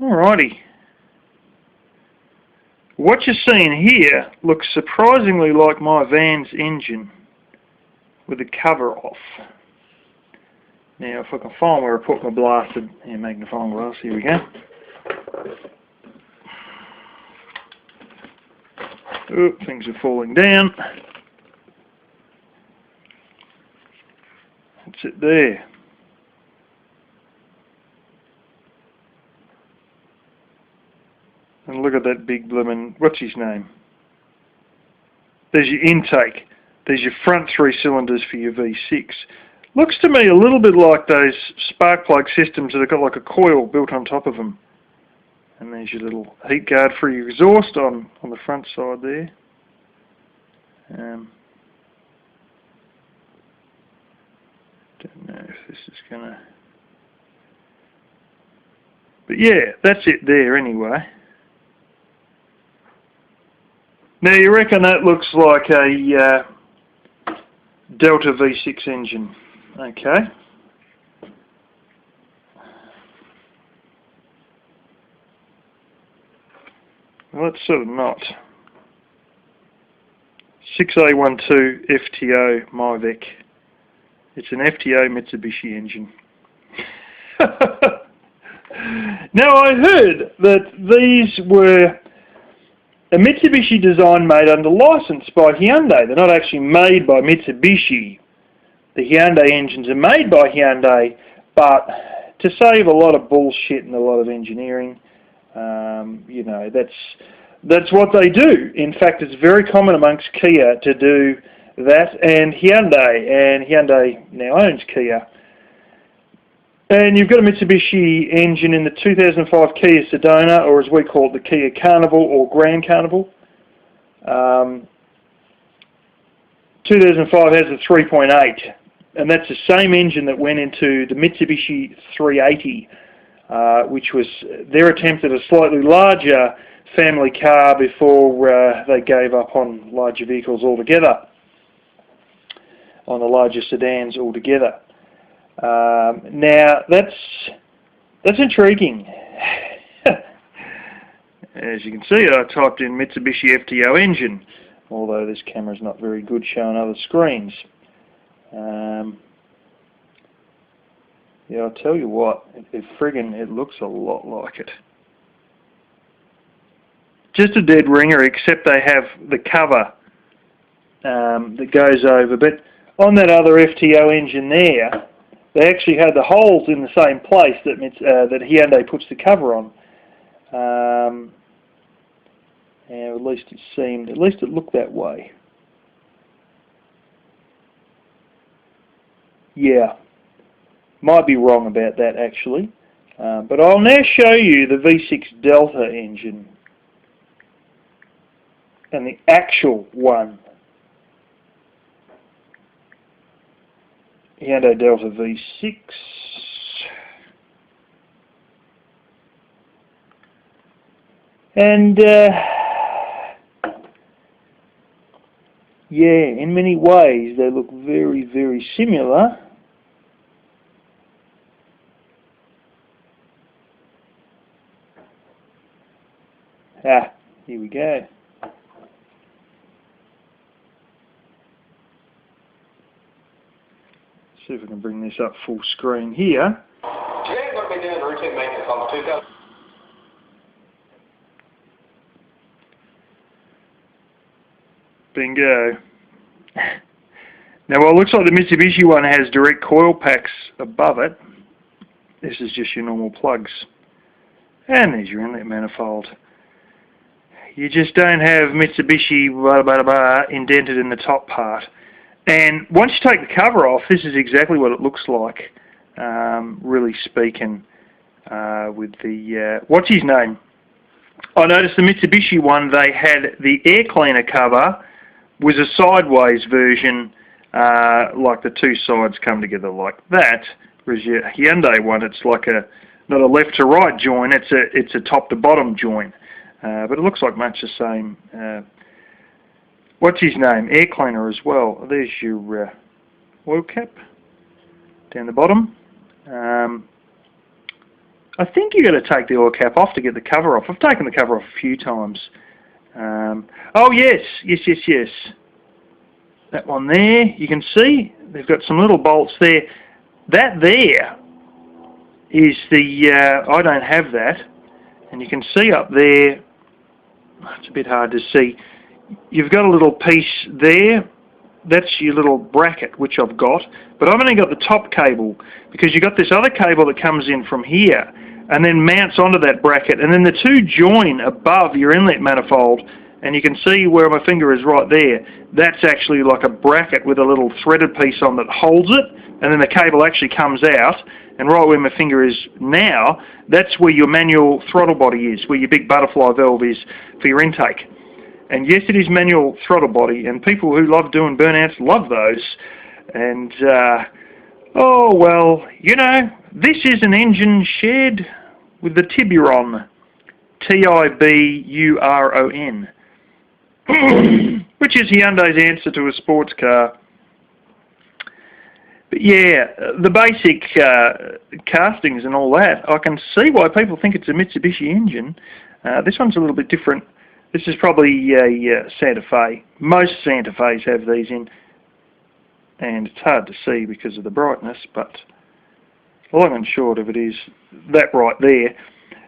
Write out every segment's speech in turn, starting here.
Alrighty. What you're seeing here looks surprisingly like my van's engine with the cover off. Now if I can find where I put my blasted magnifying glass, here we go. Oh, things are falling down. That's it there. And look at that big bloomin', what's his name? There's your intake. There's your front 3 cylinders for your V6. Looks to me a little bit like those spark plug systems that have got like a coil built on top of them. And there's your little heat guard for your exhaust on the front side there. Don't know if this is gonna... But yeah, that's it there anyway. Now you reckon that looks like a Delta V6 engine, okay? Well, it's sort of not. 6A12 FTO MINIVAN. It's an FTO Mitsubishi engine. Now I heard that these were a Mitsubishi design made under license by Hyundai. They're not actually made by Mitsubishi. The Hyundai engines are made by Hyundai, but to save a lot of bullshit and a lot of engineering, you know, that's what they do. In fact, it's very common amongst Kia to do that, and Hyundai now owns Kia. And you've got a Mitsubishi engine in the 2005 Kia Sedona, or as we call it, the Kia Carnival or Grand Carnival. 2005 has a 3.8, and that's the same engine that went into the Mitsubishi 380, which was their attempt at a slightly larger family car before they gave up on larger vehicles altogether, on the larger sedans altogether. Now that's intriguing. As you can see, I typed in Mitsubishi FTO engine, although this camera's not very good showing other screens. Yeah, I'll tell you what, it looks a lot like it. Just a dead ringer, except they have the cover that goes over. But on that other FTO engine there, they actually had the holes in the same place that Hyundai puts the cover on. And at least it looked that way. Yeah, might be wrong about that actually. But I'll now show you the V6 Delta engine. And the actual one. Hyundai Delta V6. And yeah, in many ways they look very, very similar. Here we go. See if we can bring this up full screen here. Today I'm going to be doing routine maintenance on the 2000. Bingo. Now, while it looks like the Mitsubishi one has direct coil packs above it, this is just your normal plugs. And there's your inlet manifold. You just don't have Mitsubishi indented in the top part. And once you take the cover off, this is exactly what it looks like, really speaking, with the, what's his name? I noticed the Mitsubishi one, they had the air cleaner cover was a sideways version, like the two sides come together like that, whereas your Hyundai one, it's like not a left to right joint, it's a top to bottom joint. But it looks like much the same. What's his name? Air cleaner as well. There's your oil cap down the bottom. I think you've got to take the oil cap off to get the cover off. I've taken the cover off a few times. Oh yes. That one there, you can see, they've got some little bolts there. That there is the, I don't have that. And you can see up there, it's a bit hard to see, you've got a little piece there. That's your little bracket, which I've got. But I've only got the top cable, because you've got this other cable that comes in from here, and then mounts onto that bracket, and then the two join above your inlet manifold, and you can see where my finger is right there. That's actually like a bracket with a little threaded piece on that holds it, and then the cable actually comes out, and right where my finger is now, that's where your manual throttle body is, where your big butterfly valve is for your intake. And yes, it is manual throttle body, and people who love doing burnouts love those. And, oh well, you know, this is an engine shared with the Tiburon, Tiburon, which is Hyundai's answer to a sports car. But yeah, the basic castings and all that, I can see why people think it's a Mitsubishi engine. This one's a little bit different. This is probably a Santa Fe. Most Santa Fe's have these in, and it's hard to see because of the brightness, but long and short of it is that right there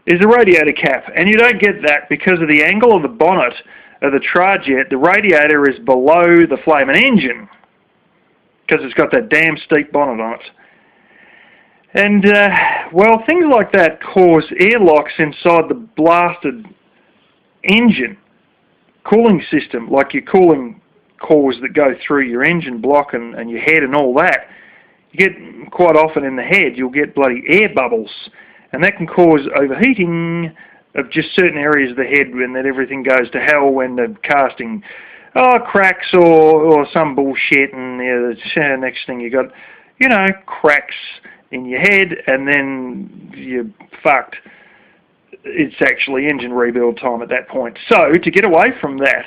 is a radiator cap, and you don't get that because of the angle of the bonnet of the Trajet. The radiator is below the flaming engine because it's got that damn steep bonnet on it. And, well, things like that cause airlocks inside the blasted engine cooling system, like your cooling cores that go through your engine block and your head and all that. You get, quite often in the head, you'll get bloody air bubbles, and that can cause overheating of just certain areas of the head when that everything goes to hell when the casting cracks or some bullshit, and the next thing you got, you know, cracks in your head, and then you're fucked. It's actually engine rebuild time at that point. So to get away from that,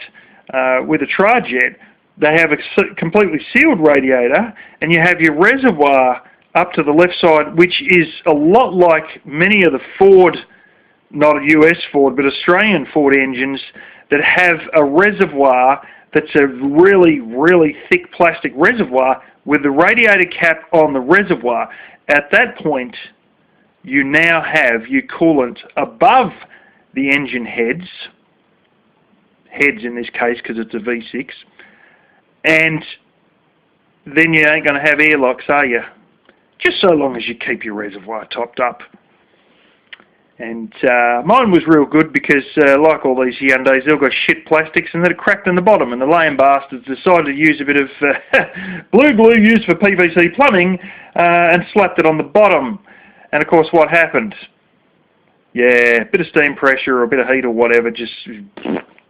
with a Trajet, they have a completely sealed radiator, and you have your reservoir up to the left side, which is a lot like many of the Ford, not a US Ford, but Australian Ford engines that have a reservoir that's a really, really thick plastic reservoir with the radiator cap on the reservoir. At that point, you now have your coolant above the engine heads in this case because it's a V6, and then you ain't going to have airlocks, are you? Just so long as you keep your reservoir topped up. And mine was real good because, like all these Hyundais, they've got shit plastics and they're cracked in the bottom, and the lame bastards decided to use a bit of blue glue used for PVC plumbing and slapped it on the bottom. And of course, what happened? Yeah, a bit of steam pressure or a bit of heat or whatever, just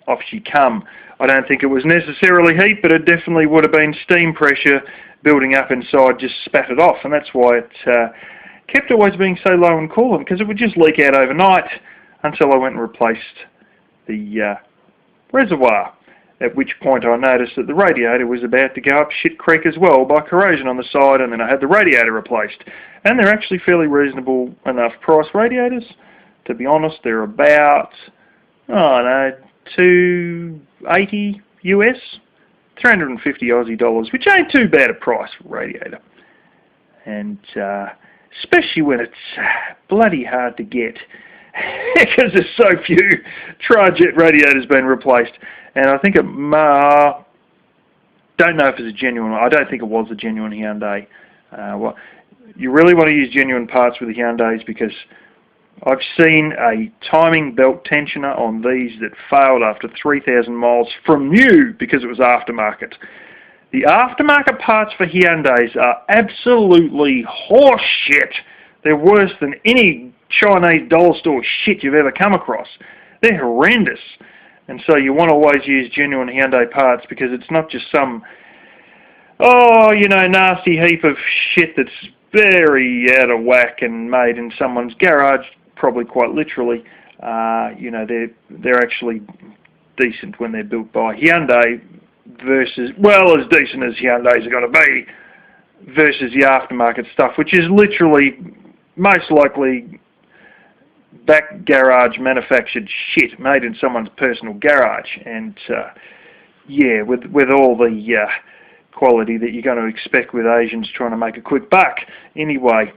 off she come. I don't think it was necessarily heat, but it definitely would have been steam pressure building up inside, just spat it off, and that's why it kept always being so low in coolant, because it would just leak out overnight until I went and replaced the reservoir, at which point I noticed that the radiator was about to go up shit creek as well by corrosion on the side, and then I had the radiator replaced. And they're actually fairly reasonable enough price radiators. To be honest, they're about, I don't know, $280 US, 350 Aussie dollars, which ain't too bad a price for a radiator. And especially when it's bloody hard to get, because there's so few Trajet radiators being replaced. And I think it, don't know if it's a genuine, I don't think it was a genuine Hyundai. Well, you really want to use genuine parts with the Hyundais, because I've seen a timing belt tensioner on these that failed after 3,000 miles from new because it was aftermarket. The aftermarket parts for Hyundais are absolutely horse shit. They're worse than any Chinese dollar store shit you've ever come across. They're horrendous. And so you want to always use genuine Hyundai parts, because it's not just some, nasty heap of shit that's very out of whack and made in someone's garage, probably quite literally. They're actually decent when they're built by Hyundai, versus, well, as decent as Hyundais are going to be, versus the aftermarket stuff, which is literally most likely back garage manufactured shit made in someone's personal garage, and yeah, with all the quality that you're going to expect with Asians trying to make a quick buck. Anyway,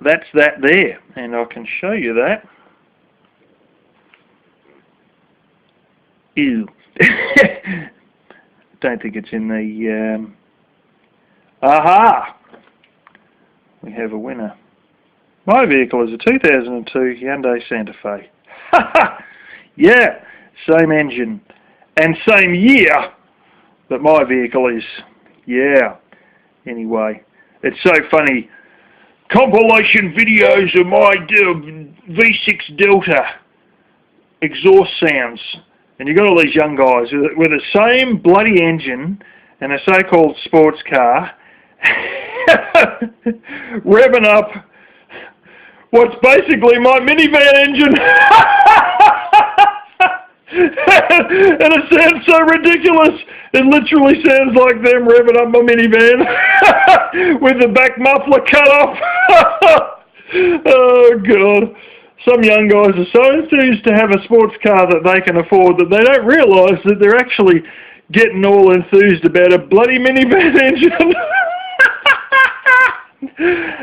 that's that there, and I can show you that. Ew. Don't think it's in the aha! We have a winner. My vehicle is a 2002 Hyundai Santa Fe. Yeah, same engine and same year that my vehicle is. Yeah. Anyway, it's so funny. Compilation videos of my V6 Delta exhaust sounds. And you've got all these young guys with the same bloody engine and a so-called sports car revving up what's basically my minivan engine. And it sounds so ridiculous. It literally sounds like them revving up my minivan with the back muffler cut off. Oh, God. Some young guys are so enthused to have a sports car that they can afford that they don't realise that they're actually getting all enthused about a bloody minivan engine.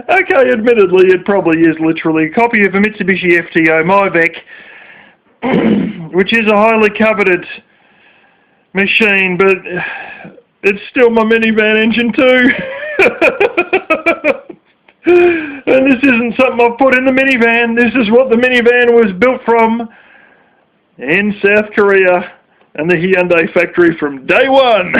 Okay, admittedly, it probably is literally a copy of a Mitsubishi FTO MINIVAN, which is a highly coveted machine, but it's still my minivan engine too. And this isn't something I've put in the minivan. This is what the minivan was built from in South Korea and the Hyundai factory from day one.